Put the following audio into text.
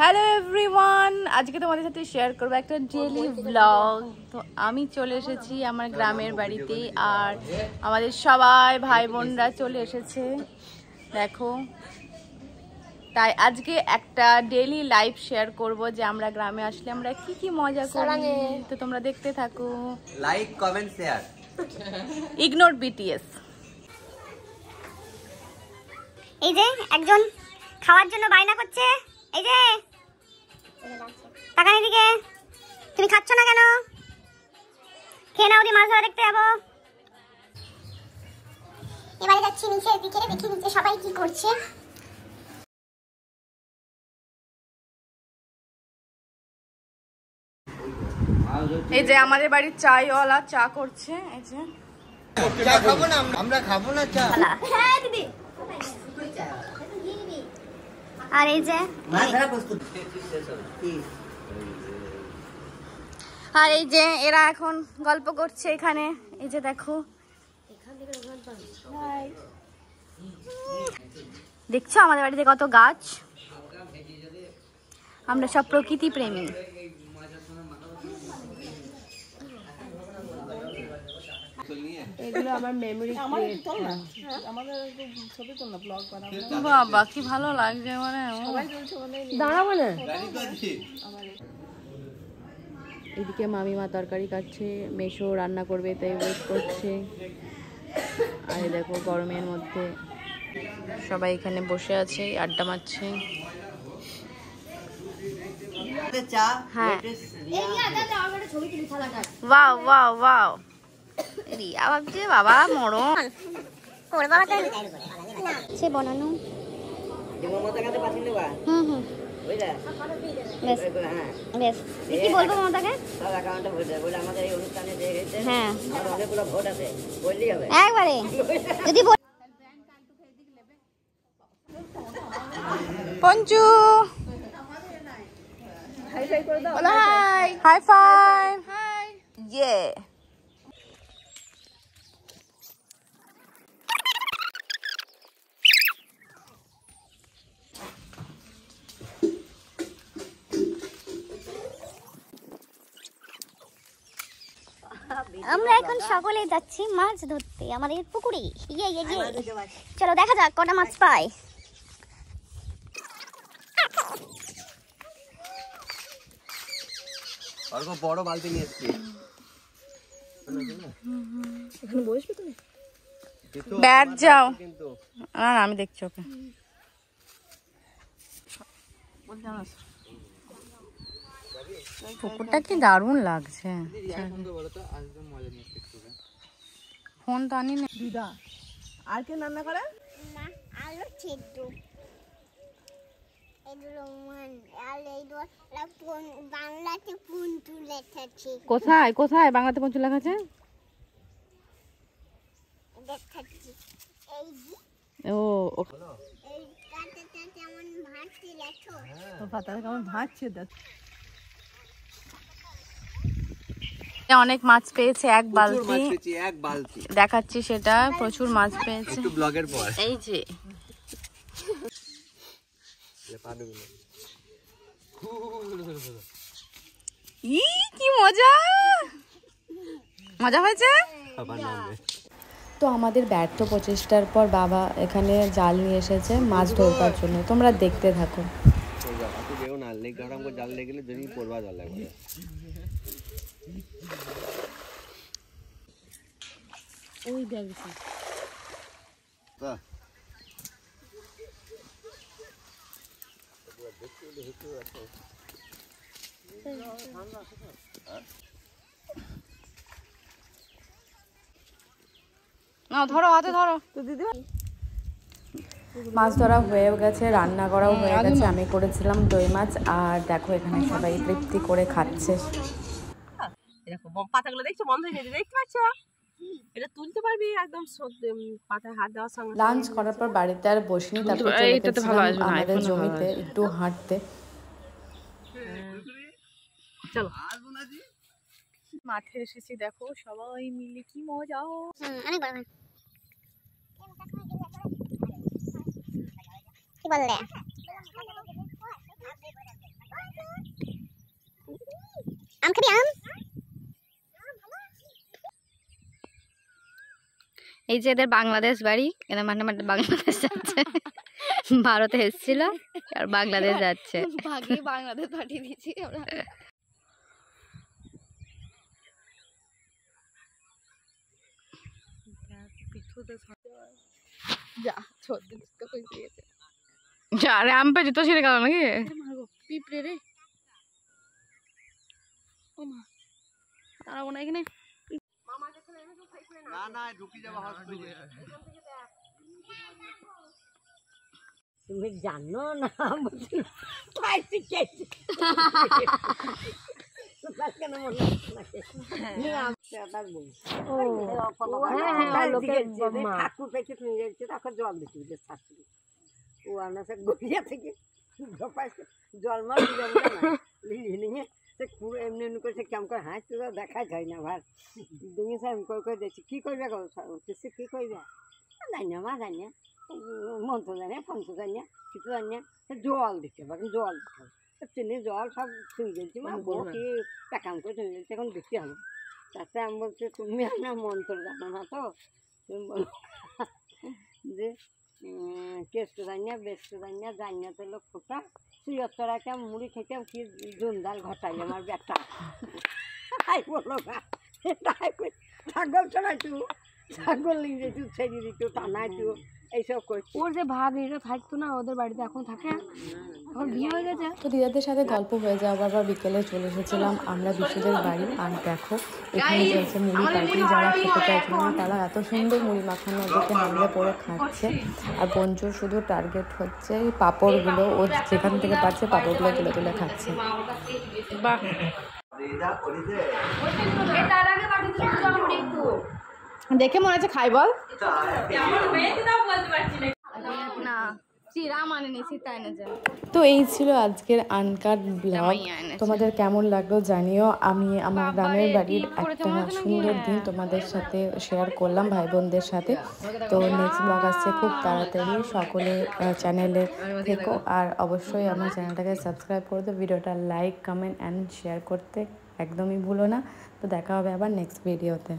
Hello everyone, আজকে তোমাদের সাথে শেয়ার করবো একটা ডেইলি ব্লগ। তো আমি চলে এসেছি আমার গ্রামের বাড়িতে, আর আমাদের সবাই ভাই বোনরা চলে এসেছে দেখো। তাই আজকে একটা ডেইলি লাইফ শেয়ার করব যে আমরা গ্রামে আসলে আমরা কি কি মজা করি। তো তোমরা দেখতে থাকো, like comment share. Ignore BTS. এই যে একজন খাওয়ার জন্য বায়না করছে, এই যে টাকা এদিকে, তুমি খাচ্ছ না কেন? খেয়ে নাও, মাছ ধরা দেখতে যাবো। এবারে যাচ্ছি নিচের দিকে, দেখি নিচে সবাই কি করছে। এই যে আমাদের বাড়ির চাইওয়ালা চা করছে। এই যে চা খাবো না আমরা, খাবো না চা। হ্যাঁ দিদি। আর এই যে এরা এখন গল্প করছে এখানে। এই যে দেখো, দেখছো আমাদের বাড়িতে কত গাছ। আমরা সব প্রকৃতি প্রেমী। এগুলো আমার মেমরি ক্রিয়েট। আমাদের ছবি তো না, ব্লগ বানাবো। বাবা কি ভালো লাগছে, মানে দাঁড়াবো না। এদিকে মামিমা তরকারি কাটছে, মেশো রান্না করবে তাই ওয়েট করছে। আর দেখো গরমের মধ্যে সবাই এখানে বসে আছে, আড্ডা মারছে। হ্যাঁ, ওয়াও ওয়াও ওয়াও। রিয়া ভাবছে বাবা মরণ সে বানানো। কি বলবো মমতাকে? হ্যাঁ একবারে যদি পঞ্চু হাই ফাই। ইয়ে আমরা এখন সকলে যাচ্ছি মাছ ধরতে আমাদের পুকুরে। ইয়ে ইয়ে ইয়ে, চলো দেখা যাক কটা মাছ পাই। অল্প বড় বালতি নিয়ে এসেছি। এখানে বসবে তুমি? ব্যাট যাও না না, আমি দেখছি ওকে। পুকুরটা কি দারুণ লাগছে। ফোন তো আনি না দিদা। আর কে রান্না করে? না, আলু সিদ্ধ। বাংলাতে পুন্টু লেখা আছে। কোথায় কোথায় বাংলাতে পঞ্চু লেখা আছে? ও অনেক মাছ পেয়েছে, এক বালতি দেখাচ্ছি সেটা। প্রচুর মাছ পেয়েছে ব্লগের পর। এই যে কি মজা, মজা হয়েছে। তো আমাদের ব্যর্থ প্রচেষ্টার পর বাবা এখানে জাল নিয়ে এসেছে মাছ ধরবার জন্য। তোমরা দেখতে থাকো। ওই দেখছি না, ধরো হাতে ধরো। মাছ ধরা হয়ে গেছে, রান্না করাও হয়ে গেছে। আমি করেছিলাম দই মাছ। আর দেখো এখানে সবাই তৃপ্তি করে খাচ্ছে। এরকম পাতাগুলো দেখছো বন্ধ হয়ে গেছে, দেখতে পাচ্ছ? এটা তুলতে পারবি একদম পাতায় হাত দেওয়ার সঙ্গে। লাঞ্চ করার পর বাড়িতে আর বসিনি, তারপর চলে গেছিলাম আমাদের জমিতে একটু হাঁটতে। চলো মাঠে এসেছি, দেখো সবাই মিলে কি মজা। অনেক বড় কি বললে? আম খাবি আম? এই যে এদের বাংলাদেশ বাড়ি, এরা মানে বাংলাদেশ যাচ্ছে, ভারতে এসেছিল আর বাংলাদেশ যাচ্ছে, বাংলাদেশ পাঠিয়ে দিয়েছি আমরা। আরে আম পেয়েছি তো ছিঁড়ে গেল নাকি পিঁপড়ে রে, ও মা দাঁড়াবো না এখানে। না না ঢুকি যাবো হসপিটালে। তুমি জানো না জল দিতে ও আনাসে গড়িয়া থেকে জল মার নিয়ে সে পুরো এমনি এমনি করে সে কেমন করে হাঁটতে দেখাই যায় না ভার দেখেছে আমি করে দেখছি কী করবে কী করবে জানি না মা জানি না মন্ত্র জানি না ফন্ত্র জানি না কিছু জানি না জল দিতে পারেন জল দিতে হবে চিনি জল সব ছুঁয়ে গেছি মা কি প্যাকাম করে ছুঁয়ে গেছি এখন দেখতে হবে তাতে আমি বলছি তুমি আমার মন্ত্র জানো না তো তুমি বলো যে কেষ্ট জানি না বেষ্ট জানি না তেলো ফোটা চুয়াত্তর একটা মুড়ি খেতাম কি জুনদাল ঘটাই আমার ব্যাটা তাই বলো না ছাগল চড়াই তু ছাগল নিয়ে যেত ছেড়ে দিত টানাই তু এইসব করছি। ওর যে ভাগ এটা থাকতো না ওদের বাড়িতে এখন থাকে, এখন বিয়ে হয়ে গেছে। তো দিদাদের সাথে গল্প হয়ে যাওয়ার পর বিকেলে চলে এসেছিলাম আমরা বিশুদের বাড়ি। আর দেখো এখানে চলছে মুড়ি পার্টি, যারা খেতে চাইছিল না তারা এত সুন্দর মুড়ি মাখানো ওদেরকে হামলে পরে খাচ্ছে। আর বঞ্চুর শুধু টার্গেট হচ্ছে এই পাঁপড়গুলো, ও যেখান থেকে পাচ্ছে পাঁপড়গুলো তুলে তুলে খাচ্ছে। বাহ দেখে মনে হচ্ছে খাই বল না চিরা মানেনি সীতা এনে যায়। তো এই ছিল আজকের আনকাট ব্লগ, তোমাদের কেমন লাগলো জানিও। আমি আমার গ্রামের বাড়ির একটা সুন্দর দিন তোমাদের সাথে শেয়ার করলাম ভাই বোনদের সাথে। তো নেক্সট ব্লগ আসছে খুব তাড়াতাড়ি, সকলে চ্যানেলে থেকো আর অবশ্যই আমার চ্যানেলটাকে সাবস্ক্রাইব করে দাও, ভিডিওটা লাইক কমেন্ট অ্যান্ড শেয়ার করতে একদমই ভুলো না। তো দেখা হবে আবার নেক্সট ভিডিওতে।